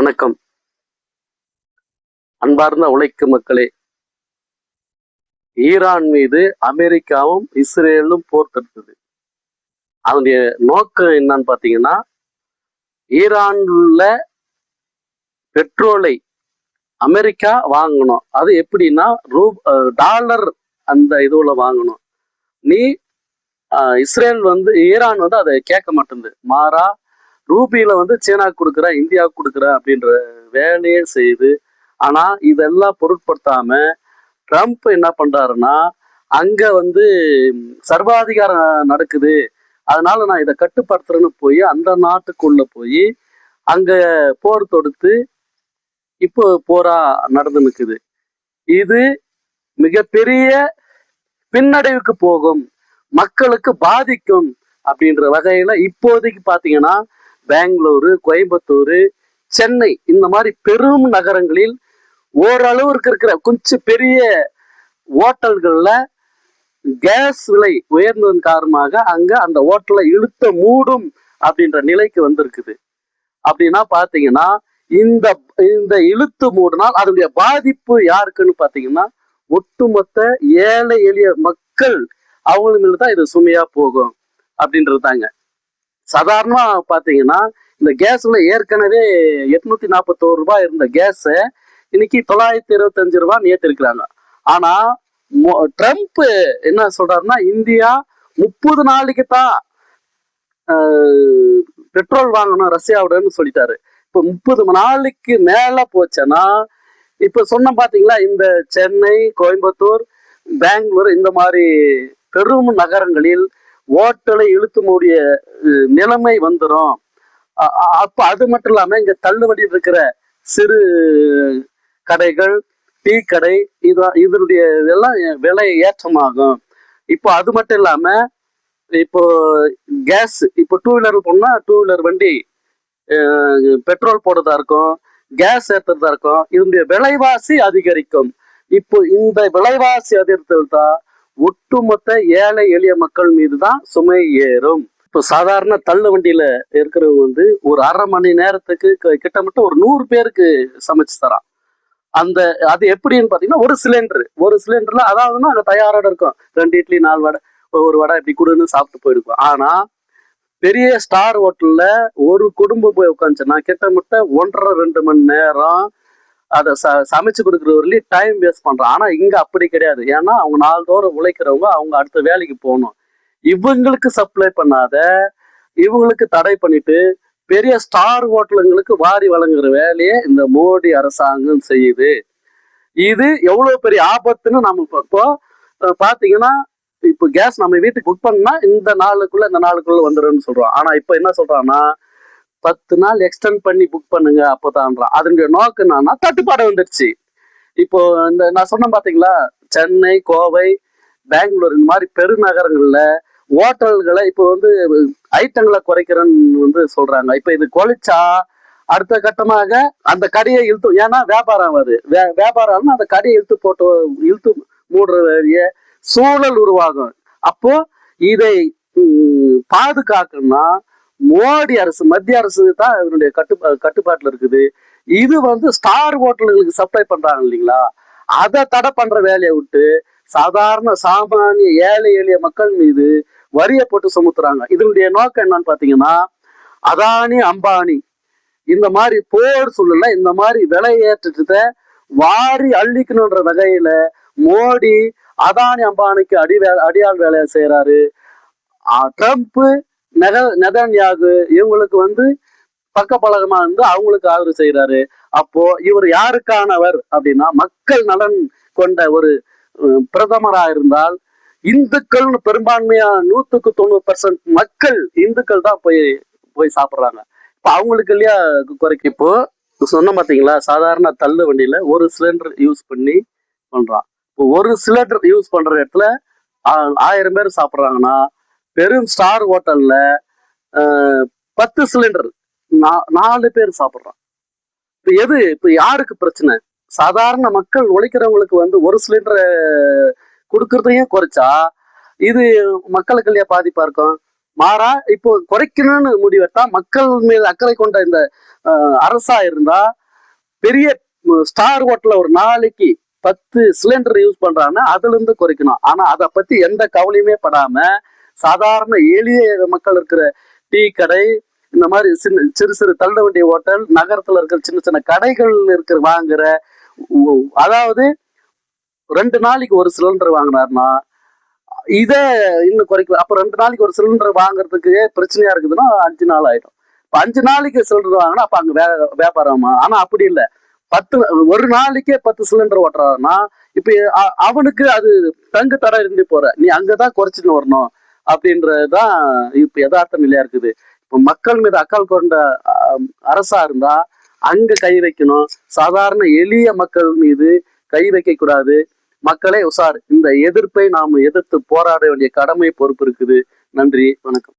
வணக்கம். அன்பார்ந்த உழைக்கும் மக்களே, ஈரான் மீது அமெரிக்காவும் இஸ்ரேலும் போர் தொடுத்தது. அதனுடைய நோக்கம் என்னன்னு பார்த்தீங்கன்னா, ஈரான்ல பெட்ரோலை அமெரிக்கா வாங்கணும். அது எப்படின்னா டாலர் அந்த இதுல வாங்கணும். நீ இஸ்ரேல் ஈரான் அதை கேட்க மாட்டேங்குது. மாறா ரூபியில சீனாவுக்கு கொடுக்குற, இந்தியாவுக்கு கொடுக்குற அப்படின்ற வேலையை செய்யுது. ஆனா இதெல்லாம் பொருட்படுத்தாம ட்ரம்ப் என்ன பண்றாருன்னா, அங்க சர்வாதிகாரம் நடக்குது, அதனால நான் இதை கட்டுப்படுத்துறேன்னு போய் அந்த நாட்டுக்குள்ள போய் அங்க போர் தொடுத்து இப்போ போரா நடந்து நிற்குது. இது மிகப்பெரிய பின்னடைவுக்கு போகும், மக்களுக்கு பாதிக்கும் அப்படின்ற வகையில இப்போதைக்கு பாத்தீங்கன்னா பெங்களூரு, கோயம்புத்தூர், சென்னை இந்த மாதிரி பெரும் நகரங்களில் ஓரளவுக்கு இருக்கிற கொஞ்சம் பெரிய ஓட்டல்கள்ல கேஸ் விலை உயர்ந்ததன் காரணமாக அங்க அந்த ஓட்டலை இழுத்த மூடும் அப்படின்ற நிலைக்கு வந்திருக்குது. அப்படின்னா பாத்தீங்கன்னா இந்த இந்த இழுத்து மூடினால் அதனுடைய பாதிப்பு யாருக்குன்னு பாத்தீங்கன்னா ஒட்டுமொத்த ஏழை எளிய மக்கள், அவங்களுக்கு தான் இது சுமையா போகும் அப்படின்றது தாங்க. சாதாரணமா பாத்தீங்கன்னா இந்த கேஸ்ல ஏற்கனவே 841 ரூபாய் இருந்த கேஸ இன்னைக்கு 925 ரூபாய் ஏற்றிருக்கிறாங்க. ஆனா ட்ரம்ப் என்ன சொல்றாருன்னா, இந்தியா 30 நாளைக்கு தான் பெட்ரோல் வாங்கணும் ரஷ்யாவுடன்னு சொல்லிட்டாரு. இப்ப 30 நாளைக்கு மேல போச்சுன்னா, இப்ப சொன்ன பாத்தீங்களா, இந்த சென்னை, கோயம்புத்தூர், பெங்களூர் இந்த மாதிரி பெரும் நகரங்களில் ஓட்டலை இழுத்து மூடிய நிலைமை வந்துடும். அப்ப அது மட்டும் இல்லாம இங்க தள்ளுவடி இருக்கிற சிறு கடைகள், டீ கடை, இதனுடைய இதெல்லாம் விலை ஏற்றமாகும். இப்போ அது மட்டும் இல்லாம இப்போ கேஸ், இப்போ 2 வீலர் போனா 2 வீலர் வண்டி பெட்ரோல் போடுறதா இருக்கும், கேஸ் ஏற்றுறதா இருக்கும், இதனுடைய விலைவாசி அதிகரிக்கும். இப்போ இந்த விலைவாசி அதிகரித்தல் தான் ஒட்டுமொத்த ஏழை எளிய மக்கள் மீது தான் சுமை ஏறும். இப்போ சாதாரண தள்ளு வண்டியில இருக்கிறவங்க ஒரு அரை மணி நேரத்துக்கு கிட்டத்தட்ட ஒரு 100 பேருக்கு சமைச்சு தரான். அது எப்படின்னு பாத்தீங்கன்னா, ஒரு சிலிண்டர்ல அதாவதுன்னா அங்க தயாரோட இருக்கும். 2 இட்லி 4 வடை, ஒரு வடை இப்படி கொடுன்னு சாப்பிட்டு போயிருக்கும். ஆனா பெரிய ஸ்டார் ஹோட்டல்ல ஒரு குடும்பம் போய் உட்காந்துச்சுன்னா கிட்டத்தட்ட 1.5-2 மணி நேரம் அதை சமைச்சு கொடுக்குறவர்களே டைம் வேஸ்ட் பண்றான். ஆனா இங்க அப்படி கிடையாது. ஏன்னா அவங்க நாள்தோறும் உழைக்கிறவங்க, அவங்க அடுத்த வேலைக்கு போகணும். இவங்களுக்கு சப்ளை பண்ணாத, இவங்களுக்கு தடை பண்ணிட்டு பெரிய ஸ்டார் ஹோட்டலுங்களுக்கு வாரி வழங்குற வேலையை இந்த மோடி அரசாங்கம் செய்யுது. இது எவ்வளவு பெரிய ஆபத்துன்னு நம்ம இப்போ பாத்தீங்கன்னா, இப்போ கேஸ் நம்ம வீட்டுக்கு புக் பண்ணா இந்த நாளுக்குள்ள வந்துடும்னு சொல்றோம். ஆனா இப்ப என்ன சொல்றான்னா, 10 நாள் எக்ஸ்டெண்ட் பண்ணி புக் பண்ணுங்க அப்பதான்றான். அதனுடைய நோக்கம் என்னன்னா, தட்டுப்பாடு வந்துடுச்சு. இப்போ இந்த நான் சொன்னேன் பாத்தீங்களா, சென்னை, கோவை, பெங்களூர் இந்த மாதிரி பெருநகரங்கள்ல ஹோட்டல்களை இப்போ ஐட்டங்களை குறைக்கிறேன்னு சொல்றாங்க. இப்ப இது குறைச்சா அடுத்த கட்டமாக அந்த கடையை இழுத்து, ஏன்னா வியாபாரம் வருது, வியாபாரம் அந்த கடையை இழுத்து மூடுற வேண்டிய சூழல் உருவாகும். அப்போ இதை பாதுகாக்கணும்னா மோடி அரசு, மத்திய அரசு தான் இதனுடைய கட்டுப்பாட்டுல இருக்குது. இது ஸ்டார் ஹோட்டல்களுக்கு சப்ளை பண்றாங்க இல்லைங்களா, அதை தடை பண்ற வேலையை விட்டு சாதாரண சாமானிய ஏழை எளிய மக்கள் மீது வரியை போட்டு சுமத்துறாங்க. இதனுடைய நோக்கம் என்னன்னு பாத்தீங்கன்னா, அதானி, அம்பானி இந்த மாதிரி போர் சூழல்ல இந்த மாதிரி விலை ஏற்றத்தை வாரி அள்ளிக்கணுன்ற வகையில மோடி அதானி, அம்பானிக்கு அடியாள் வேலையை செய்யறாரு. ட்ரம்ப், நெதன்யாகு இவங்களுக்கு பக்கபலகமா அவங்களுக்கு ஆதரவு செய்யறாரு. அப்போ இவர் யாருக்கானவர் அப்படின்னா, மக்கள் நலன் கொண்ட ஒரு பிரதமரா இருந்தால், இந்துக்கள் பெரும்பான்மையா 100% மக்கள் இந்துக்கள் தான் போய் சாப்பிடுறாங்க. இப்ப அவங்களுக்கு இல்லையா குறைக்கு. இப்போ சொன்ன பாத்தீங்களா, சாதாரண தள்ளு வண்டியில ஒரு சிலிண்டர் யூஸ் பண்ணி பண்றான். இப்போ ஒரு சிலிண்டர் யூஸ் பண்ற இடத்துல 1000 பேர் சாப்பிட்றாங்கன்னா, பெரும் ஸ்டார் ஹோட்டல்ல 10 சிலிண்டர் 4 பேர் சாப்பிட்றான். இப்ப யாருக்கு பிரச்சனை? சாதாரண மக்கள் உழைக்கிறவங்களுக்கு ஒரு சிலிண்டரை கொடுக்கறதையும் குறைச்சா இது மக்களுக்கு இல்லையா பாதிப்பா இருக்கும். மாறா இப்போ குறைக்கணும்னு முடிவெடுத்தா மக்கள் மீது அக்கறை கொண்ட இந்த அரசா இருந்தா பெரிய ஸ்டார் ஹோட்டல்ல ஒரு நாளைக்கு 10 சிலிண்டர் யூஸ் பண்றாங்கன்னா அதுல இருந்து குறைக்கணும். ஆனா அதை பத்தி எந்த கவலையுமே படாம சாதாரண எளிய மக்கள் இருக்கிற டீ கடை, இந்த மாதிரி சிறு சிறு தள்ள வண்டிய ஹோட்டல், நகரத்துல இருக்கிற சின்ன சின்ன கடைகள் இருக்கிற வாங்குற, அதாவது 2 நாளைக்கு ஒரு சிலிண்டர் வாங்கினாருன்னா இத இன்னும் குறைக்க. அப்ப 2 நாளைக்கு ஒரு சிலிண்டர் வாங்குறதுக்கு பிரச்சனையா இருக்குதுன்னா 5 நாள் ஆயிடும். இப்ப 5 நாளைக்கு சிலிண்டர் வாங்கினா அப்ப அங்க வியாபாரமா? ஆனா அப்படி இல்ல. 10 ஒரு நாளைக்கே 10 சிலிண்டர் ஓட்டுறாருன்னா இப்ப அவனுக்கு அது தங்கு தடை இருந்து போற, நீ அங்கதான் குறைச்சுன்னு வரணும் அப்படின்றதுதான் இப்ப யதார்த்த நிலையா இருக்குது. இப்ப மக்கள் மீது அக்கறை கொண்ட அரசா இருந்தா அங்க கை வைக்கணும். சாதாரண எளிய மக்கள் மீது கை வைக்க கூடாது. மக்களே உசார், இந்த எதிர்ப்பை நாம் எதிர்த்து போராட வேண்டிய கடமை பொறுப்பு இருக்குது. நன்றி, வணக்கம்.